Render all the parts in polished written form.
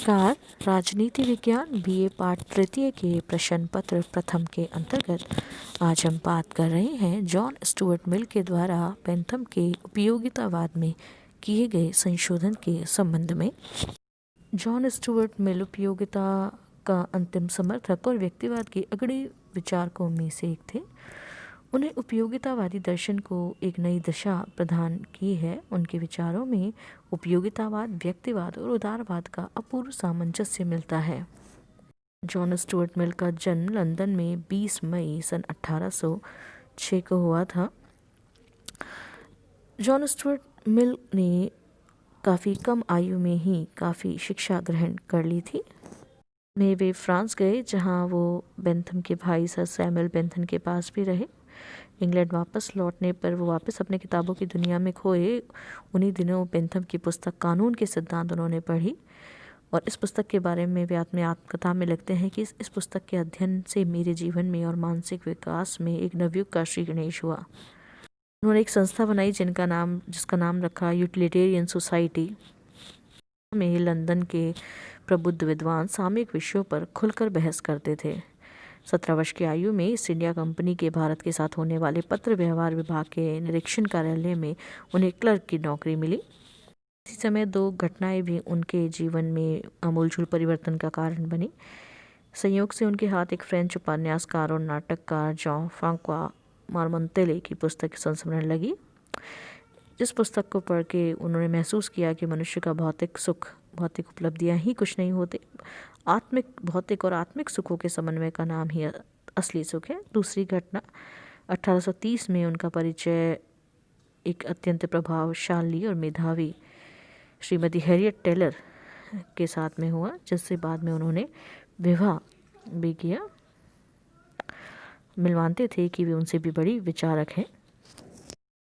नमस्कार। राजनीति विज्ञान बीए पाठ तृतीय के प्रश्न पत्र प्रथम के अंतर्गत आज हम बात कर रहे हैं जॉन स्टुअर्ट मिल के द्वारा बेंथम के उपयोगितावाद में किए गए संशोधन के संबंध में। जॉन स्टुअर्ट मिल उपयोगिता का अंतिम समर्थक और व्यक्तिवाद के अग्रणी विचारकों में से एक थे। उन्हें उपयोगितावादी दर्शन को एक नई दिशा प्रदान की है। उनके विचारों में उपयोगितावाद, व्यक्तिवाद और उदारवाद का अपूर्व सामंजस्य मिलता है। जॉन स्टुअर्ट मिल का जन्म लंदन में 20 मई सन 1806 को हुआ था। जॉन स्टुअर्ट मिल ने काफ़ी कम आयु में ही काफ़ी शिक्षा ग्रहण कर ली थी। वे फ्रांस गए, जहां वो बेंथम के भाई सर सैमुअल बेंथम के पास भी रहे। इंग्लैंड वापस लौटने पर वो वापस अपने किताबों की दुनिया में खोए। उन्हीं दिनों बेंथम की पुस्तक कानून के सिद्धांत उन्होंने पढ़ी और इस पुस्तक के बारे में वे अपने आत्मकथा में लिखते हैं कि इस पुस्तक के अध्ययन से मेरे जीवन में और मानसिक विकास में एक नवयुग का श्री गणेश हुआ। उन्होंने एक संस्था बनाई जिसका नाम रखा यूटिलिटेरियन सोसाइटी में लंदन के प्रबुद्ध विद्वान सामयिक विषयों पर खुलकर बहस करते थे। 17 वर्ष की आयु में ईस्ट इंडिया कंपनी के भारत के साथ होने वाले पत्र व्यवहार विभाग के निरीक्षण कार्यालय में उन्हें क्लर्क की नौकरी मिली। इसी समय 2 घटनाएं भी उनके जीवन में आमूलचूल परिवर्तन का कारण बनी। संयोग से उनके हाथ एक फ्रेंच उपन्यासकार और नाटककार जॉन फ्रांकोis मार्मोंतेले की पुस्तक संस्मरण लगी। जिस पुस्तक को पढ़ के उन्होंने महसूस किया कि मनुष्य का भौतिक सुख, भौतिक उपलब्धियां ही कुछ नहीं होते, भौतिक और आत्मिक सुखों के समन्वय का नाम ही असली सुख है। दूसरी घटना 1830 में उनका परिचय एक अत्यंत प्रभावशाली और मेधावी श्रीमती हैरियट टेलर के साथ में हुआ, जिससे बाद में उन्होंने विवाह भी किया। मिल मानते थे कि वे उनसे भी बड़ी विचारक हैं।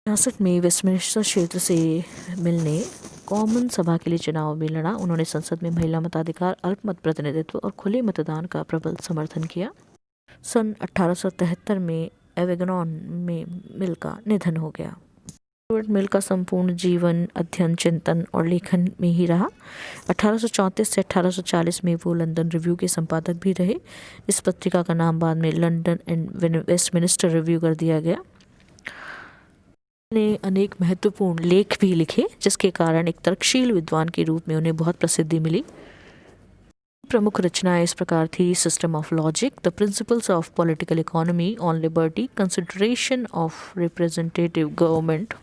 1966 में वेस्टमिंस्टर क्षेत्र से मिल ने कॉमन सभा के लिए चुनाव में लड़ा। उन्होंने संसद में महिला मताधिकार, अल्पमत प्रतिनिधित्व और खुले मतदान का प्रबल समर्थन किया। सन 1873 में एवेगनॉन में मिल का निधन हो गया। स्टुअर्ट मिल का संपूर्ण जीवन अध्ययन, चिंतन और लेखन में ही रहा। 1834 से 1840 में वो लंदन रिव्यू के संपादक भी रहे। इस पत्रिका का नाम बाद में लंदन एंड वेस्टमिंस्टर रिव्यू कर दिया गया। ने अनेक महत्वपूर्ण लेख भी लिखे, जिसके कारण एक तर्कशील विद्वान के रूप में उन्हें बहुत प्रसिद्धि मिली। प्रमुख रचनाएं इस प्रकार थी: system of logic, the principles of political economy, on liberty, consideration of representative government,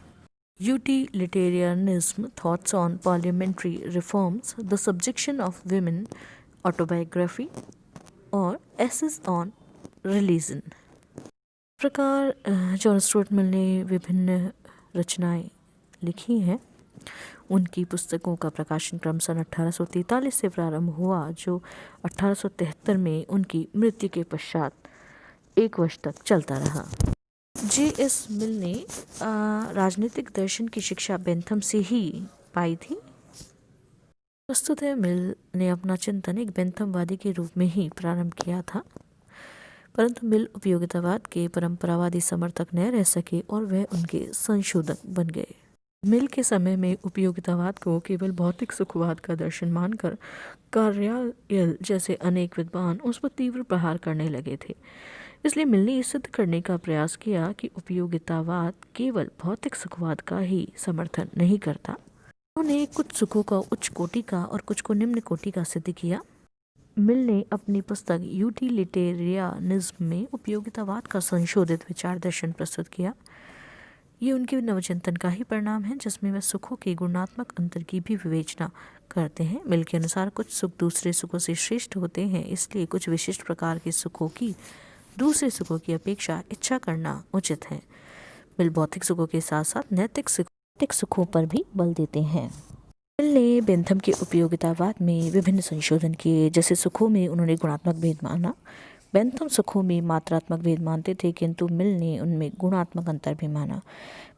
utilitarianism, thoughts on parliamentary reforms, the subjection of women, autobiography और एसेस ऑन रिलीजन। इस प्रकार जॉन स्टुअर्ट मिल ने विभिन्न रचनाएं लिखी हैं। उनकी पुस्तकों का प्रकाशन क्रम सन 1843 से प्रारंभ हुआ, जो 1873 में उनकी मृत्यु के पश्चात 1 वर्ष तक चलता रहा। J.S. मिल ने राजनीतिक दर्शन की शिक्षा बेंथम से ही पाई थी। प्रस्तुत है, मिल ने अपना चिंतन एक बेंथमवादी के रूप में ही प्रारंभ किया था, परंतु मिल उपयोगितावाद के परंपरावादी समर्थक न रह सके और वह उनके संशोधक बन गए। मिल के समय में उपयोगितावाद को केवल भौतिक सुखवाद का दर्शन मानकर कार्लाइल जैसे अनेक विद्वान उस पर तीव्र प्रहार करने लगे थे। इसलिए मिल ने सिद्ध करने का प्रयास किया कि उपयोगितावाद केवल भौतिक सुखवाद का ही समर्थन नहीं करता। उन्होंने कुछ सुखों का उच्च कोटि का और कुछ को निम्न कोटि का सिद्ध किया। मिल ने अपनी पुस्तक यूटिलिटेरियनिज्म में उपयोगितावाद का संशोधित विचार दर्शन प्रस्तुत किया। ये उनके नवचिंतन का ही परिणाम है, जिसमें वे सुखों के गुणात्मक अंतर की भी विवेचना करते हैं। मिल के अनुसार कुछ सुख दूसरे सुखों से श्रेष्ठ होते हैं, इसलिए कुछ विशिष्ट प्रकार के सुखों की दूसरे सुखों की अपेक्षा इच्छा करना उचित है। मिल भौतिक सुखों के साथ साथ नैतिक सुखों पर भी बल देते हैं। मिल ने बेंथम के उपयोगितावाद में विभिन्न संशोधन किए। जैसे सुखों में उन्होंने गुणात्मक भेद माना। बेंथम सुखों में मात्रात्मक भेद मानते थे, किंतु मिल ने उनमें गुणात्मक अंतर भी माना।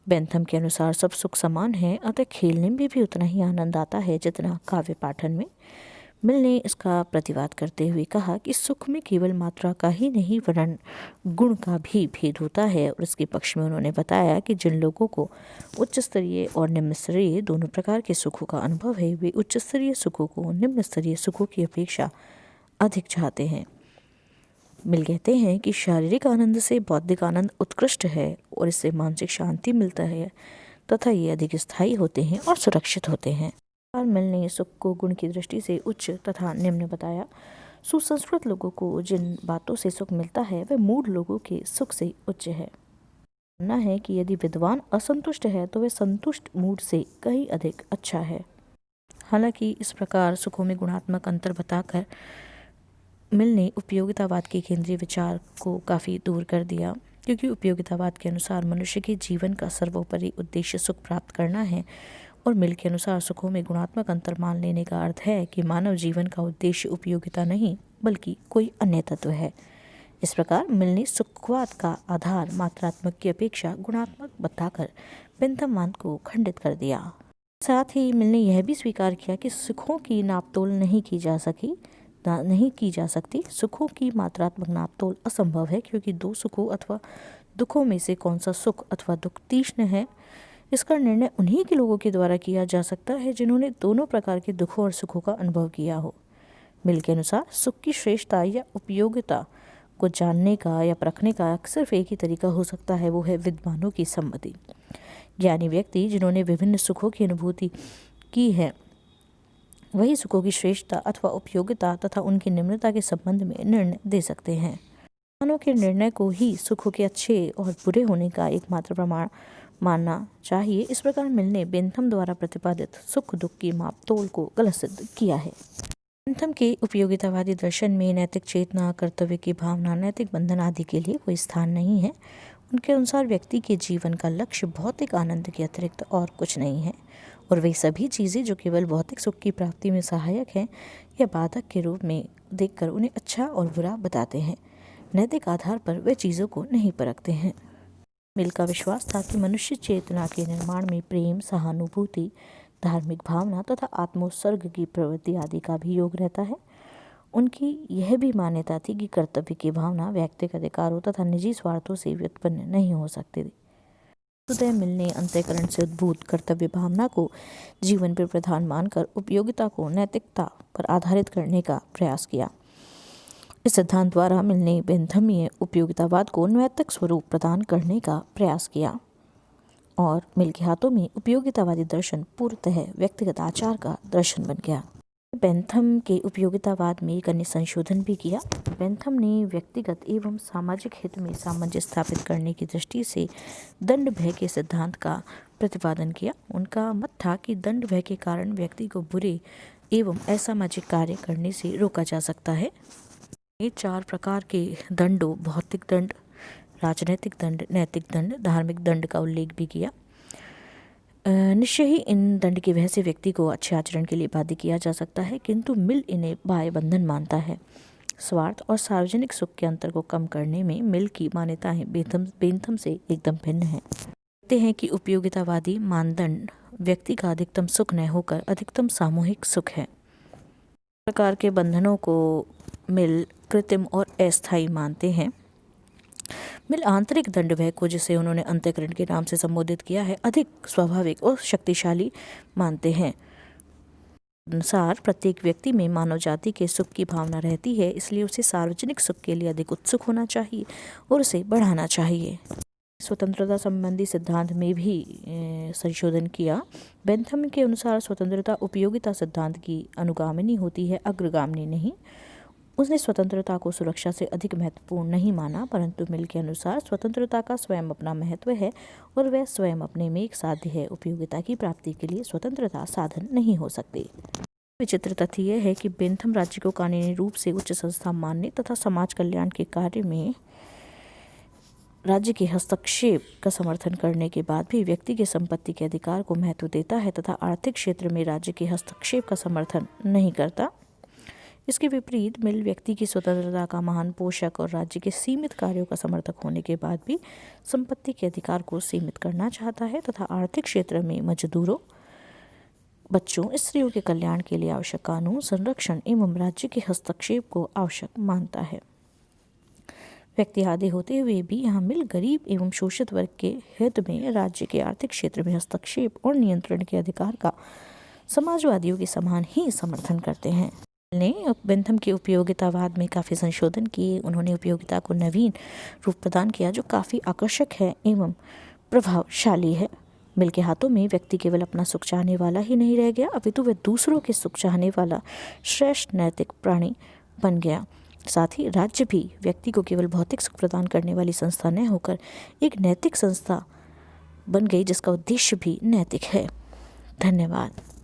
बेंथम के अनुसार सब सुख समान है, अतः खेलने में भी उतना ही आनंद आता है जितना काव्य पाठन में। मिल ने इसका प्रतिवाद करते हुए कहा कि सुख में केवल मात्रा का ही नहीं वरन गुण का भी भेद होता है। और इसके पक्ष में उन्होंने बताया कि जिन लोगों को उच्च स्तरीय और निम्न स्तरीय दोनों प्रकार के सुखों का अनुभव है, वे उच्च स्तरीय सुखों को निम्न स्तरीय सुखों की अपेक्षा अधिक चाहते हैं। मिल कहते हैं कि शारीरिक आनंद से बौद्धिक आनंद उत्कृष्ट है और इससे मानसिक शांति मिलता है तथा ये अधिक स्थायी होते हैं और सुरक्षित होते हैं। और मिल ने सुख को गुण की दृष्टि से उच्च तथा निम्न बताया। सुसंस्कृत लोगों को जिन बातों से सुख मिलता है वह मूढ़ लोगों के सुख से उच्च है। मानना है कि यदि विद्वान असंतुष्ट है तो वह संतुष्ट मूढ़ से कहीं अधिक अच्छा है। हालांकि इस प्रकार सुखों में गुणात्मक अंतर बताकर मिल ने उपयोगितावाद के केंद्रीय विचार को काफ़ी दूर कर दिया, क्योंकि उपयोगितावाद के अनुसार मनुष्य के जीवन का सर्वोपरि उद्देश्य सुख प्राप्त करना है। और मिल के अनुसार सुखों में गुणात्मक अंतर मान लेने का अर्थ है कि मानव जीवन का उद्देश्य उपयोगिता नहीं बल्कि कोई अन्य तत्व है। इस प्रकार मिल ने सुखवाद का आधार मात्रात्मक की अपेक्षा गुणात्मक बताकर बेंथमवाद को खंडित कर दिया। साथ ही मिल ने यह भी स्वीकार किया कि सुखों की नापतोल नहीं की जा सकती। सुखों की मात्रात्मक नापतोल असंभव है, क्योंकि दो सुखों अथवा दुखों में से कौन सा सुख अथवा दुख तीक्ष्ण है, इसका निर्णय उन्हीं के लोगों के द्वारा किया जा सकता है जिन्होंने दोनों प्रकार के दुखों और सुखों का अनुभव किया हो। मिल के अनुसार सुख की श्रेष्ठता या उपयोगिता को जानने का या परखने का सिर्फ एक ही तरीका हो सकता है, वो है विद्वानों की सम्मति। ज्ञानी व्यक्ति जिन्होंने विभिन्न सुखों की अनुभूति की है वही सुखों की श्रेष्ठता अथवा उपयोगिता तथा उनकी निम्नता के संबंध में निर्णय दे सकते हैं। विद्वानों के निर्णय को ही सुखों के अच्छे और बुरे होने का एकमात्र प्रमाण मानना चाहिए। इस प्रकार मिल ने बेंथम द्वारा प्रतिपादित सुख दुख की मापतोल को गलत सिद्ध किया है। बेंथम के उपयोगितावादी दर्शन में नैतिक चेतना, कर्तव्य की भावना, नैतिक बंधन आदि के लिए कोई स्थान नहीं है। उनके अनुसार व्यक्ति के जीवन का लक्ष्य भौतिक आनंद के अतिरिक्त और कुछ नहीं है, और वे सभी चीज़ें जो केवल भौतिक सुख की प्राप्ति में सहायक हैं या बाधक के रूप में देखकर उन्हें अच्छा और बुरा बताते हैं। नैतिक आधार पर वे चीज़ों को नहीं परखते हैं। मिल का विश्वास था कि मनुष्य चेतना के निर्माण में प्रेम, सहानुभूति, धार्मिक भावना तथा आत्मोत्सर्ग की प्रवृत्ति आदि का भी योग रहता है। उनकी यह भी मान्यता थी कि कर्तव्य की भावना व्यक्तिगत अधिकारों तथा निजी स्वार्थों से व्युत्पन्न नहीं हो सकती थी। उदय मिल ने अंतःकरण से उद्भूत कर्तव्य भावना को जीवन पर प्रधान मानकर उपयोगिता को नैतिकता पर आधारित करने का प्रयास किया। इस सिद्धांत द्वारा मिल ने बेंथमीय उपयोगितावाद को नैतिक स्वरूप प्रदान करने का प्रयास किया, और मिल के हाथों में उपयोगितावादी दर्शन पूर्णतः व्यक्तिगत आचार का दर्शन बन गया। बेंथम के उपयोगितावाद में एक अन्य संशोधन भी किया। बेंथम ने व्यक्तिगत एवं सामाजिक हित में सामंजस्य स्थापित करने की दृष्टि से दंड भय के सिद्धांत का प्रतिपादन किया। उनका मत था कि दंड भय के कारण व्यक्ति को बुरे एवं असामाजिक कार्य करने से रोका जा सकता है। ये 4 प्रकार के दंडों, भौतिक दंड, राजनैतिक दंड, नैतिक दंड, धार्मिक दंड का उल्लेख भी किया। निश्चय ही इन दंड की वजह से व्यक्ति को अच्छे आचरण के लिए बाध्य किया जा सकता है, किंतु मिल इन्हें बाह्य बंधन मानता है। स्वार्थ और सार्वजनिक सुख के अंतर को कम करने में मिल की मान्यताएं बेंथम से एकदम भिन्न हैं। कहते हैं कि उपयोगितावादी मानदंड व्यक्ति का अधिकतम सुख न होकर अधिकतम सामूहिक सुख है। प्रकार के बंधनों को मिल कृत्रिम और अस्थायी मानते हैं। मिल आंतरिक दंड भय को, जिसे उन्होंने अंतःकरण के नाम से संबोधित किया है, अधिक स्वाभाविक और शक्तिशाली मानते हैं। अनुसार प्रत्येक व्यक्ति में मानव जाति के सुख की भावना रहती है, इसलिए उसे सार्वजनिक सुख के लिए अधिक उत्सुक होना चाहिए और उसे बढ़ाना चाहिए। स्वतंत्रता संबंधी सिद्धांत में भी संशोधन किया। बेंथम के अनुसार स्वतंत्रता उपयोगिता सिद्धांत की अनुगामिनी होती है, अग्रगामिनी नहीं। उसने स्वतंत्रता को सुरक्षा से अधिक महत्वपूर्ण नहीं माना, परंतु मिल के अनुसार स्वतंत्रता का स्वयं अपना महत्व है और वह स्वयं अपने में एक साध्य है। उपयोगिता की प्राप्ति के लिए स्वतंत्रता साधन नहीं हो सकती। विचित्र तथ्य यह है कि बेंथम राज्य को कानूनी रूप से उच्च संस्था मानने तथा समाज कल्याण के कार्य में राज्य के हस्तक्षेप का समर्थन करने के बाद भी व्यक्ति के संपत्ति के अधिकार को महत्व देता है तथा आर्थिक क्षेत्र में राज्य के हस्तक्षेप का समर्थन नहीं करता। इसके विपरीत मिल व्यक्ति की स्वतंत्रता का महान पोषक और राज्य के सीमित कार्यों का समर्थक होने के बाद भी संपत्ति के अधिकार को सीमित करना चाहता है तथा आर्थिक क्षेत्र में मजदूरों बच्चों, स्त्रियों के कल्याण के लिए आवश्यक कानून, संरक्षण एवं राज्य के हस्तक्षेप को आवश्यक मानता है। व्यक्ति आदि होते हुए भी यहाँ मिल गरीब एवं शोषित वर्ग के हित में राज्य के आर्थिक क्षेत्र में हस्तक्षेप और नियंत्रण के अधिकार का समाजवादियों के समान ही समर्थन करते हैं। ने बेंथम के उपयोगितावाद में काफ़ी संशोधन किए। उन्होंने उपयोगिता को नवीन रूप प्रदान किया जो काफ़ी आकर्षक है एवं प्रभावशाली है। मिल के हाथों में व्यक्ति केवल अपना सुख चाहने वाला ही नहीं रह गया, अपितु वह दूसरों के सुख चाहने वाला श्रेष्ठ नैतिक प्राणी बन गया। साथ ही राज्य भी व्यक्ति को केवल भौतिक सुख प्रदान करने वाली संस्था न होकर एक नैतिक संस्था बन गई जिसका उद्देश्य भी नैतिक है। धन्यवाद।